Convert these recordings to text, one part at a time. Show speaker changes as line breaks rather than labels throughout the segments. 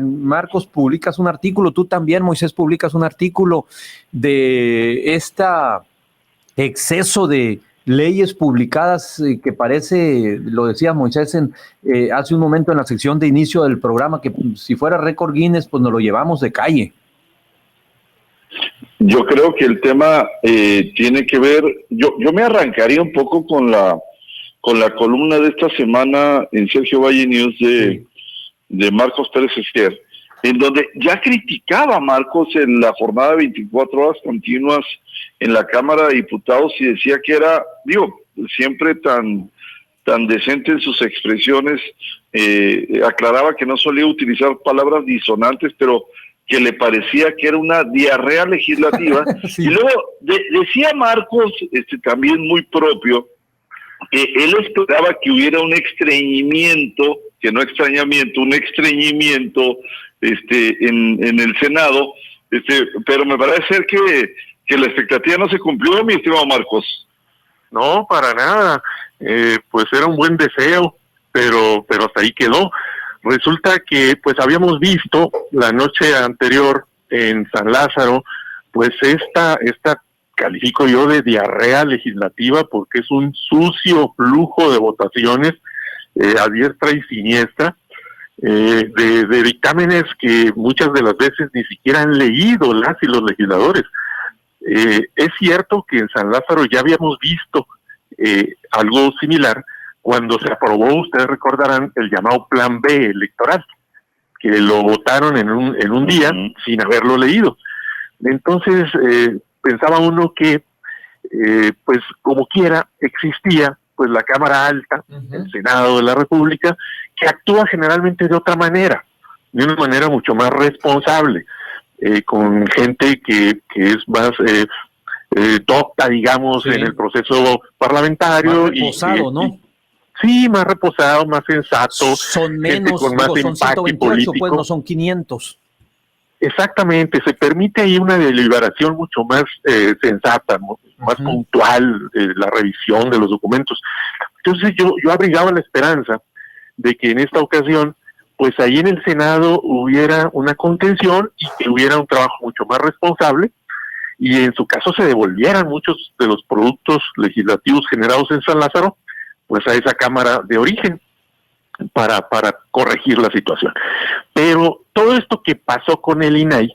Marcos, publicas un artículo, tú también, Moisés, publicas un artículo de exceso de leyes publicadas que parece, lo decía Moisés hace un momento en la sección de inicio del programa, que si fuera récord Guinness, pues nos lo llevamos de calle.
Yo creo que el tema tiene que ver, yo me arrancaría un poco con la columna de esta semana en Sergio Valle News de Marcos Pérez Esquer, en donde ya criticaba a Marcos en la jornada de 24 horas continuas en la Cámara de Diputados y decía que era, siempre tan decente en sus expresiones, aclaraba que no solía utilizar palabras disonantes, pero que le parecía que era una diarrea legislativa. Sí. Y luego decía Marcos, también muy propio, que él esperaba que hubiera un estreñimiento, que no extrañamiento, un estreñimiento en el Senado, pero me parece ser que la expectativa no se cumplió, mi estimado Marcos.
No, para nada, pues era un buen deseo, pero hasta ahí quedó. Resulta que pues habíamos visto la noche anterior en San Lázaro, pues esta califico yo de diarrea legislativa porque es un sucio flujo de votaciones a diestra y siniestra, de dictámenes que muchas de las veces ni siquiera han leído las y los legisladores. Es cierto que en San Lázaro ya habíamos visto algo similar cuando se aprobó, ustedes recordarán, el llamado Plan B electoral, que lo votaron en un día sin haberlo leído. Entonces, pensaba uno que, pues como quiera, existía pues la Cámara Alta, el Senado de la República, que actúa generalmente de otra manera, de una manera mucho más responsable, con gente que es más docta, digamos, en el proceso parlamentario.
Más reposado, ¿no?
Sí, más reposado, más sensato.
Son menos,
con más
son 128, político. Pues no son 500.
Exactamente, se permite ahí una deliberación mucho más sensata, más puntual, la revisión de los documentos. Entonces yo abrigaba la esperanza de que en esta ocasión, pues ahí en el Senado hubiera una contención y que hubiera un trabajo mucho más responsable, y en su caso se devolvieran muchos de los productos legislativos generados en San Lázaro, pues a esa Cámara de origen, para corregir la situación. Pero todo esto que pasó con el INAI,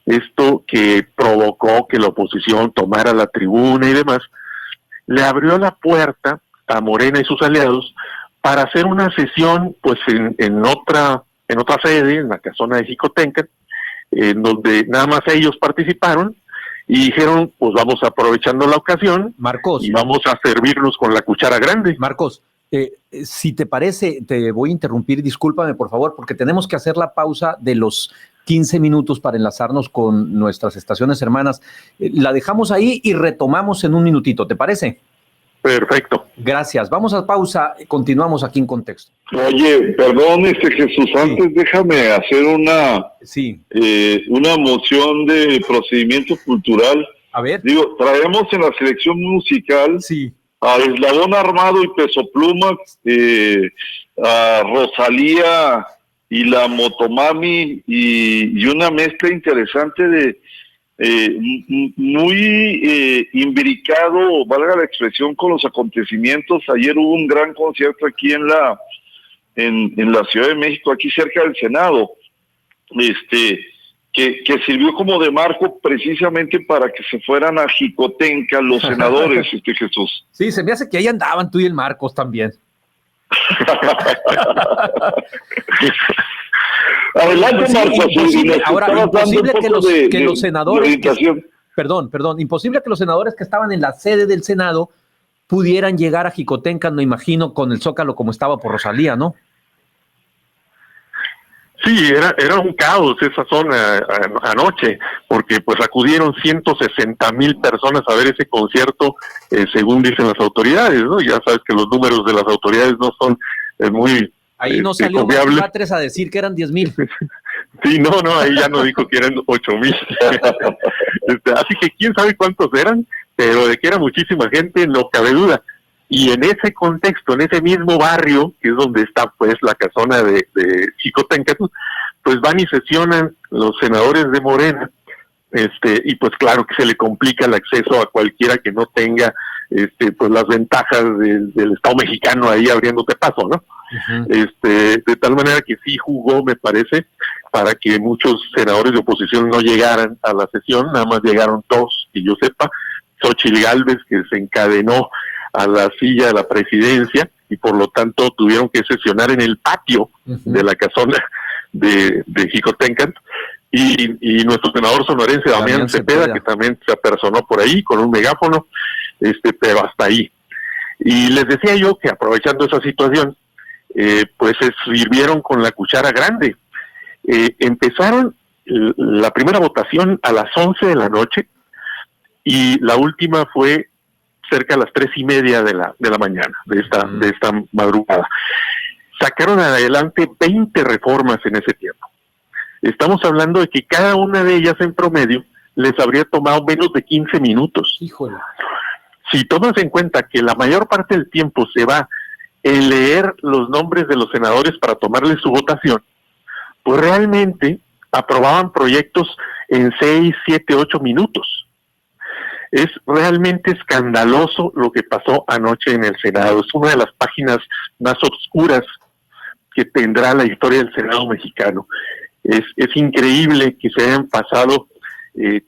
esto que provocó que la oposición tomara la tribuna y demás, le abrió la puerta a Morena y sus aliados para hacer una sesión pues en otra sede, en la casona de Xicotenca, en donde nada más ellos participaron y dijeron, pues vamos aprovechando la ocasión,
Marcos,
y vamos a servirnos con la cuchara grande.
Marcos, si te parece, te voy a interrumpir, discúlpame por favor, porque tenemos que hacer la pausa de los 15 minutos para enlazarnos con nuestras estaciones hermanas. La dejamos ahí y retomamos en un minutito, ¿te parece?
Perfecto.
Gracias. Vamos a pausa, continuamos aquí en Contexto.
Oye, perdón, Jesús, antes déjame hacer una moción de procedimiento cultural.
A ver.
Digo, traemos en la selección musical a Eslabón Armado y Peso Pluma, a Rosalía y la Motomami, y una mezcla interesante de muy imbricado, valga la expresión, con los acontecimientos. Ayer hubo un gran concierto aquí en la Ciudad de México, aquí cerca del Senado, que sirvió como de marco precisamente para que se fueran a Xicotenca los senadores, Jesús.
Sí, se me hace que ahí andaban tú y el Marcos también.
Adelante, Marcos.
Imposible que los senadores, imposible que los senadores que estaban en la sede del Senado pudieran llegar a Xicotenca, no imagino, con el Zócalo como estaba por Rosalía, ¿no?
Sí, era un caos esa zona anoche, porque pues acudieron 160,000 personas a ver ese concierto, según dicen las autoridades, ¿no? Ya sabes que los números de las autoridades no son muy
ahí no salió Batres a decir que eran 10,000.
Sí, no, ahí ya no dijo que eran 8,000. Así que quién sabe cuántos eran, pero de que era muchísima gente no cabe duda. Y en ese contexto, en ese mismo barrio, que es donde está pues la casona de Xicotenca, pues van y sesionan los senadores de Morena, y pues claro que se le complica el acceso a cualquiera que no tenga pues las ventajas del Estado mexicano ahí abriéndote paso, ¿no? Uh-huh. De tal manera que sí jugó, me parece, para que muchos senadores de oposición no llegaran a la sesión. Nada más llegaron 2, que yo sepa, Xóchitl Gálvez, que se encadenó a la silla de la presidencia y por lo tanto tuvieron que sesionar en el patio uh-huh. de la casona de Jicotencan, y nuestro senador sonorense Damián Cepeda, que también se apersonó por ahí con un megáfono, pero hasta ahí. Y les decía yo que aprovechando esa situación, pues se sirvieron con la cuchara grande. Empezaron la primera votación a las 11 de la noche y la última fue cerca de las 3:30 de la mañana de esta madrugada. Sacaron adelante 20 reformas en ese tiempo. Estamos hablando de que cada una de ellas en promedio les habría tomado menos de 15 minutos.
Híjole.
Si tomas en cuenta que la mayor parte del tiempo se va en leer los nombres de los senadores para tomarles su votación, pues realmente aprobaban proyectos en 6, 7, 8 minutos. Es realmente escandaloso lo que pasó anoche en el Senado. Es una de las páginas más oscuras que tendrá la historia del Senado mexicano. Es increíble que se hayan pasado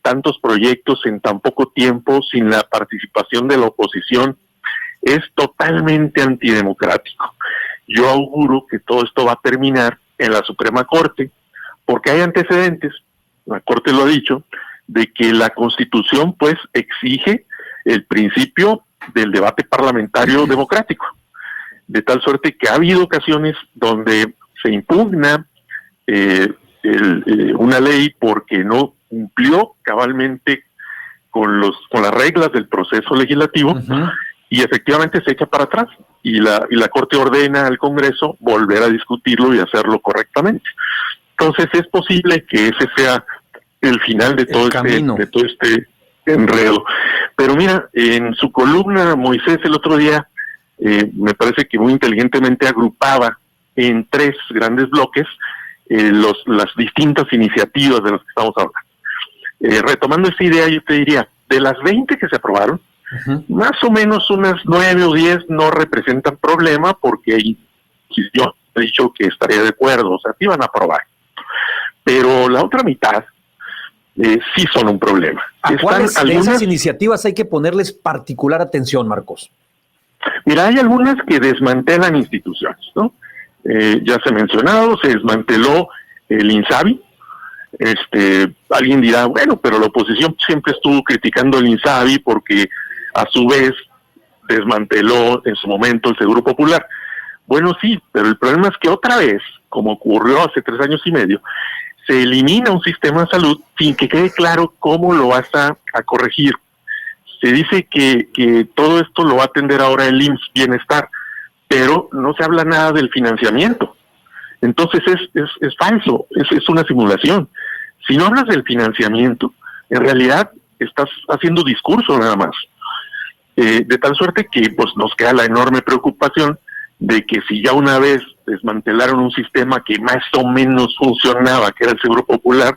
tantos proyectos en tan poco tiempo sin la participación de la oposición. Es totalmente antidemocrático. Yo auguro que todo esto va a terminar en la Suprema Corte, porque hay antecedentes, la Corte lo ha dicho, de que la Constitución pues exige el principio del debate parlamentario democrático, de tal suerte que ha habido ocasiones donde se impugna una ley porque no cumplió cabalmente con las reglas del proceso legislativo, uh-huh. y efectivamente se echa para atrás y la Corte ordena al Congreso volver a discutirlo y hacerlo correctamente. Entonces es posible que ese sea el final de todo este enredo. Pero mira, en su columna Moisés el otro día me parece que muy inteligentemente agrupaba en 3 grandes bloques las distintas iniciativas de las que estamos hablando. Retomando esta idea, yo te diría, de las 20 que se aprobaron, uh-huh. más o menos unas 9 o 10 no representan problema, porque yo he dicho que estaría de acuerdo, o sea, sí van a aprobar. Pero la otra mitad sí son un problema.
¿A cuáles de esas iniciativas hay que ponerles particular atención, Marcos?
Mira, hay algunas que desmantelan instituciones, ¿no? Ya se ha mencionado, se desmanteló el INSABI. Alguien dirá, bueno, pero la oposición siempre estuvo criticando el INSABI porque a su vez desmanteló en su momento el Seguro Popular. Bueno, sí, pero el problema es que otra vez, como ocurrió hace 3 años y medio, se elimina un sistema de salud sin que quede claro cómo lo vas a corregir. Se dice que todo esto lo va a atender ahora el IMSS Bienestar, pero no se habla nada del financiamiento. Entonces es falso, es una simulación. Si no hablas del financiamiento, en realidad estás haciendo discurso nada más. De tal suerte que pues nos queda la enorme preocupación de que si ya una vez desmantelaron un sistema que más o menos funcionaba, que era el Seguro Popular,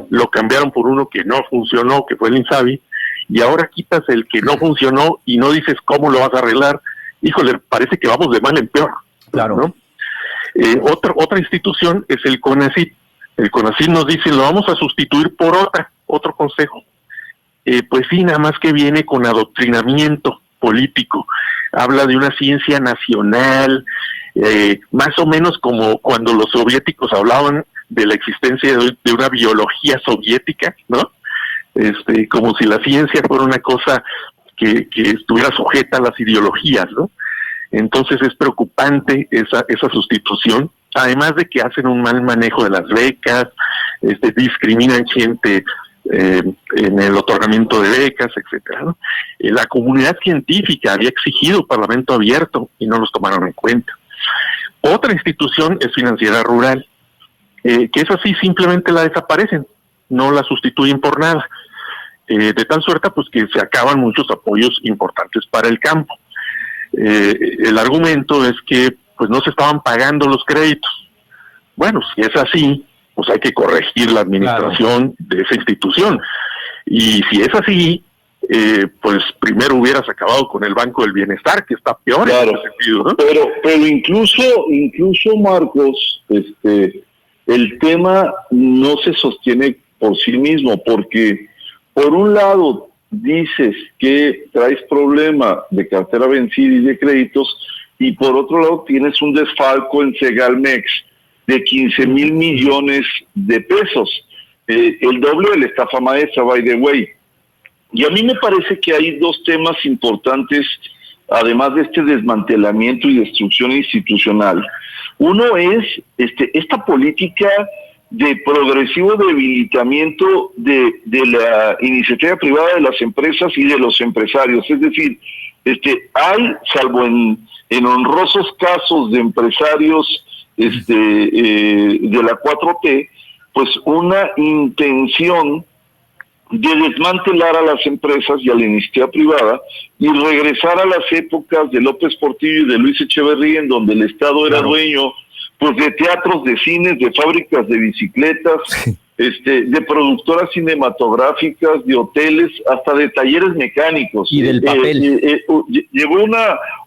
lo cambiaron por uno que no funcionó, que fue el INSABI, y ahora quitas el que no funcionó y no dices cómo lo vas a arreglar. Híjole, parece que vamos de mal en peor.
Claro.
¿No? Otra institución es el CONACYT. El CONACYT nos dice, lo vamos a sustituir por otro consejo. Pues sí, nada más que viene con adoctrinamiento político. Habla de una ciencia nacional, más o menos como cuando los soviéticos hablaban de la existencia de una biología soviética, ¿no? Como si la ciencia fuera una cosa que estuviera sujeta a las ideologías, ¿no? Entonces es preocupante esa sustitución, además de que hacen un mal manejo de las becas, discriminan gente en el otorgamiento de becas, etcétera, ¿no? La comunidad científica había exigido parlamento abierto y no los tomaron en cuenta. Otra institución es Financiera Rural, que esa sí simplemente la desaparecen, no la sustituyen por nada. De tal suerte pues que se acaban muchos apoyos importantes para el campo. El argumento es que pues no se estaban pagando los créditos. Bueno, si es así, pues hay que corregir la administración de esa institución. Y si es así, pues primero hubieras acabado con el Banco del Bienestar, que está peor en ese sentido, ¿no?
Pero incluso Marcos, el tema no se sostiene por sí mismo, porque por un lado dices que traes problema de cartera vencida y de créditos, y por otro lado tienes un desfalco en Segalmex de 15,000 millones de pesos, el doble de la estafa maestra, by the way. Y a mí me parece que hay dos temas importantes, además de este desmantelamiento y destrucción institucional. Uno es esta política de progresivo debilitamiento de la iniciativa privada de las empresas y de los empresarios. Es decir, hay, salvo en honrosos casos de empresarios de la 4T, pues una intención de desmantelar a las empresas y a la iniciativa privada y regresar a las épocas de López Portillo y de Luis Echeverría, en donde el Estado era dueño pues de teatros, de cines, de fábricas de bicicletas, de productoras cinematográficas, de hoteles, hasta de talleres mecánicos.
Y del papel.
Llegó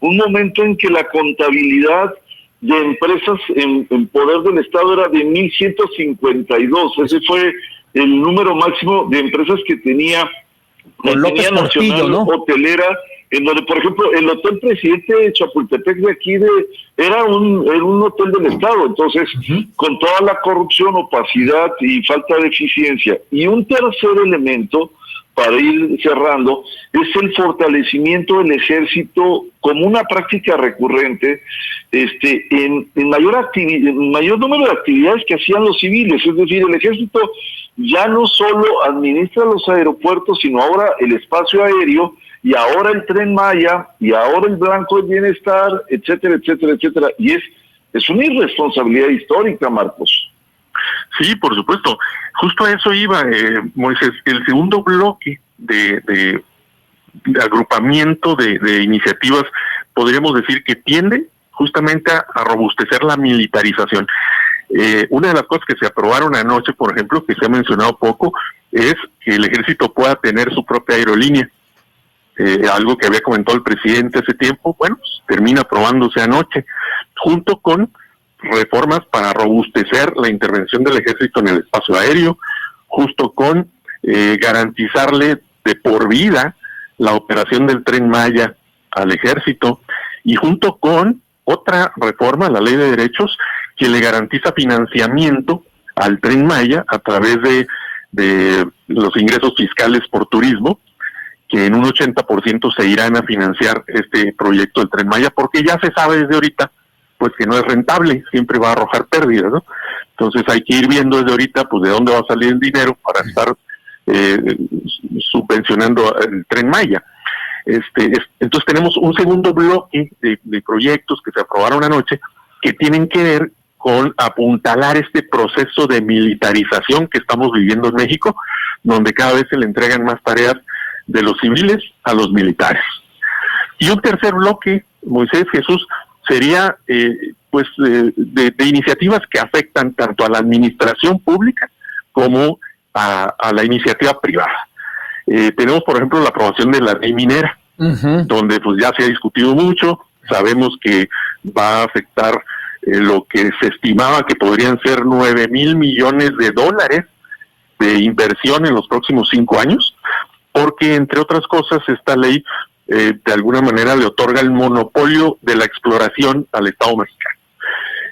un momento en que la contabilidad de empresas en poder del Estado era de 1,152. Ese fue el número máximo de empresas que tenía
con López Portillo, ¿no?
Hotelera, en donde, por ejemplo, el Hotel Presidente de Chapultepec de aquí era un hotel del Estado. Entonces, con toda la corrupción, opacidad y falta de eficiencia. Y un tercer elemento, para ir cerrando, es el fortalecimiento del ejército como una práctica recurrente en mayor número de actividades que hacían los civiles. Es decir, el ejército ya no solo administra los aeropuertos, sino ahora el espacio aéreo, y ahora el Tren Maya, y ahora el Banco del Bienestar, etcétera, etcétera, etcétera. Y es una irresponsabilidad histórica, Marcos.
Sí, por supuesto. Justo a eso iba, Moisés. El segundo bloque de agrupamiento de iniciativas, podríamos decir que tiende justamente a robustecer la militarización. Una de las cosas que se aprobaron anoche, por ejemplo, que se ha mencionado poco, es que el ejército pueda tener su propia aerolínea. Algo que había comentado el presidente hace tiempo, bueno, pues, termina aprobándose anoche, junto con reformas para robustecer la intervención del ejército en el espacio aéreo, justo con garantizarle de por vida la operación del Tren Maya al ejército, y junto con otra reforma, la Ley de Derechos, que le garantiza financiamiento al Tren Maya a través de los ingresos fiscales por turismo, que en un 80% se irán a financiar este proyecto del Tren Maya, porque ya se sabe desde ahorita pues que no es rentable, siempre va a arrojar pérdidas, ¿no? Entonces hay que ir viendo desde ahorita pues de dónde va a salir el dinero para estar subvencionando el Tren Maya. Entonces tenemos un segundo bloque de proyectos que se aprobaron anoche que tienen que ver con apuntalar este proceso de militarización que estamos viviendo en México, donde cada vez se le entregan más tareas de los civiles a los militares. Y un tercer bloque, Moisés, Jesús, sería de iniciativas que afectan tanto a la administración pública como a la iniciativa privada. Tenemos, por ejemplo, la aprobación de la ley minera, donde pues ya se ha discutido mucho. Sabemos que va a afectar lo que se estimaba que podrían ser 9,000 millones de dólares de inversión en los próximos 5 años, porque, entre otras cosas, esta ley de alguna manera le otorga el monopolio de la exploración al Estado mexicano,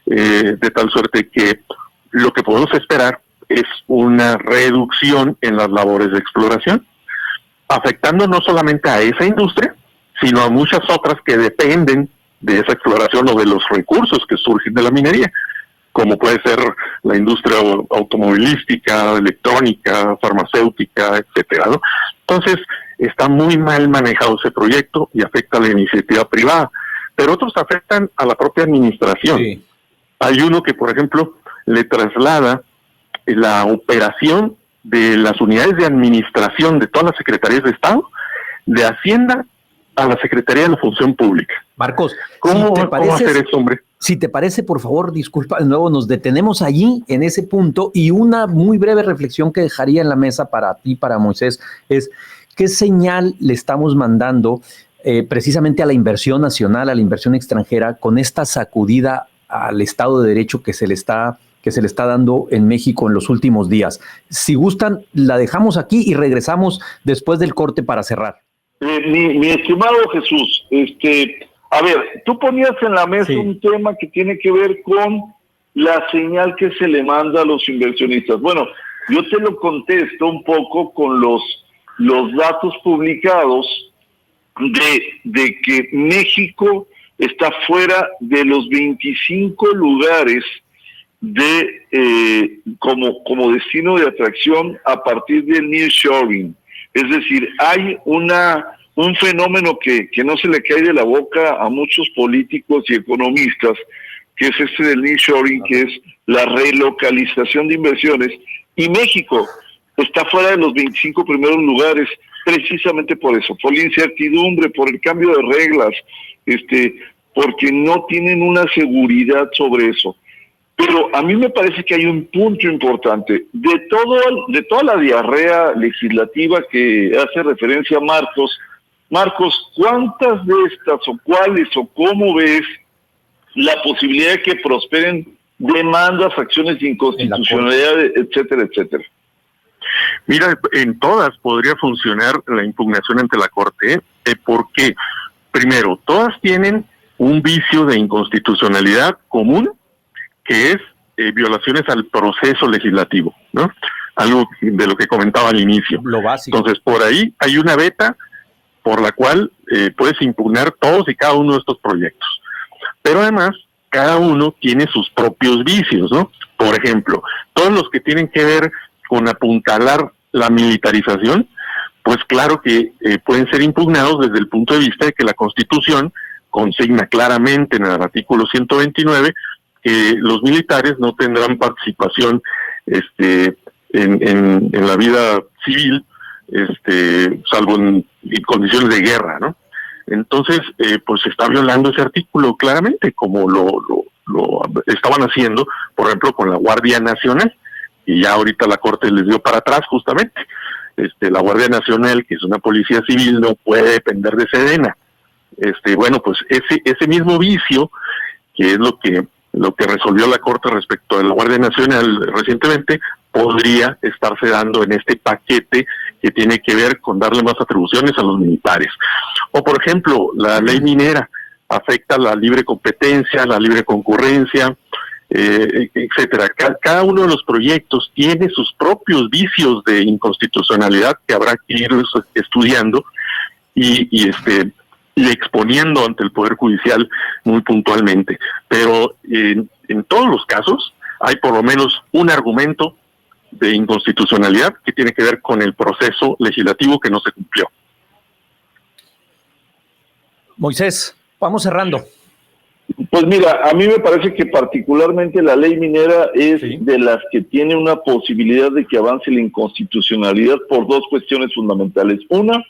de tal suerte que lo que podemos esperar es una reducción en las labores de exploración, afectando no solamente a esa industria, sino a muchas otras que dependen de esa exploración o de los recursos que surgen de la minería, como puede ser la industria automovilística, electrónica, farmacéutica, etcétera, ¿no? Entonces, está muy mal manejado ese proyecto y afecta a la iniciativa privada, pero otros afectan a la propia administración. Sí. Hay uno que, por ejemplo, le traslada la operación de las unidades de administración de todas las secretarías de Estado, de Hacienda a la Secretaría de la Función Pública.
Marcos,
¿Cómo hacer eso, hombre?
Si te parece, por favor, disculpa de nuevo, nos detenemos allí en ese punto y una muy breve reflexión que dejaría en la mesa para ti, para Moisés, es ¿qué señal le estamos mandando precisamente a la inversión nacional, a la inversión extranjera, con esta sacudida al Estado de Derecho que se le está dando en México en los últimos días? Si gustan, la dejamos aquí y regresamos después del corte para cerrar.
Mi estimado Jesús, a ver, tú ponías en la mesa un tema que tiene que ver con la señal que se le manda a los inversionistas. Bueno, yo te lo contesto un poco con los datos publicados de que México está fuera de los 25 lugares como destino de atracción a partir del nearshoring. Es decir, hay un fenómeno que no se le cae de la boca a muchos políticos y economistas, que es del nearshoring, que es la relocalización de inversiones, y México está fuera de los 25 primeros lugares precisamente por eso, por la incertidumbre, por el cambio de reglas, porque no tienen una seguridad sobre eso. Pero a mí me parece que hay un punto importante. De toda la diarrea legislativa que hace referencia a Marcos, ¿cuántas de estas o cuáles o cómo ves la posibilidad de que prosperen demandas, acciones de inconstitucionalidad, etcétera, etcétera?
Mira, en todas podría funcionar la impugnación ante la Corte, porque, primero, todas tienen un vicio de inconstitucionalidad común, que es violaciones al proceso legislativo, ¿no? Algo de lo que comentaba al inicio.
Lo básico.
Entonces, por ahí hay una veta por la cual puedes impugnar todos y cada uno de estos proyectos. Pero además, cada uno tiene sus propios vicios, ¿no? Por ejemplo, todos los que tienen que ver con apuntalar la militarización, pues claro que pueden ser impugnados desde el punto de vista de que la Constitución consigna claramente en el artículo 129 que los militares no tendrán participación en la vida civil, salvo en condiciones de guerra, ¿no? Entonces, pues se está violando ese artículo claramente, como lo estaban haciendo, por ejemplo, con la Guardia Nacional, y ya ahorita la Corte les dio para atrás justamente. La Guardia Nacional, que es una policía civil, no puede depender de Sedena. Bueno, pues ese mismo vicio, que es lo que resolvió la Corte respecto de la Guardia Nacional recientemente, podría estarse dando en este paquete que tiene que ver con darle más atribuciones a los militares. O, por ejemplo, la ley minera afecta la libre competencia, la libre concurrencia, etcétera. Cada uno de los proyectos tiene sus propios vicios de inconstitucionalidad que habrá que ir estudiando y exponiendo ante el Poder Judicial muy puntualmente. Pero en todos los casos hay por lo menos un argumento de inconstitucionalidad que tiene que ver con el proceso legislativo que no se cumplió.
Moisés, vamos cerrando.
Pues mira, a mí me parece que particularmente la ley minera es de las que tiene una posibilidad de que avance la inconstitucionalidad por dos cuestiones fundamentales. Una,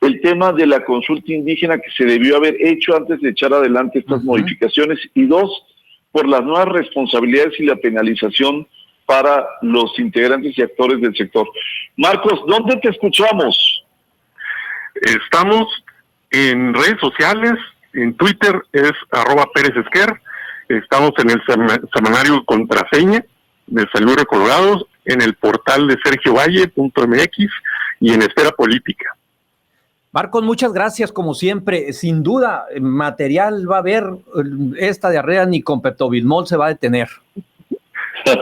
el tema de la consulta indígena que se debió haber hecho antes de echar adelante estas modificaciones, y dos, por las nuevas responsabilidades y la penalización para los integrantes y actores del sector. Marcos, ¿dónde te escuchamos?
Estamos en redes sociales, en Twitter es @PérezEsquer, estamos en el semanario Contraseña de San Luis de Colorado, en el portal de sergiovalle.mx y en Esfera Política.
Marcos, muchas gracias como siempre. Sin duda, material va a haber. Esta diarrea ni con Pepto-Bismol se va a detener.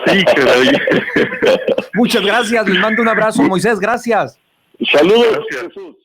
Sí,
muchas gracias, les mando un abrazo, Moisés, gracias.
Saludos, Jesús.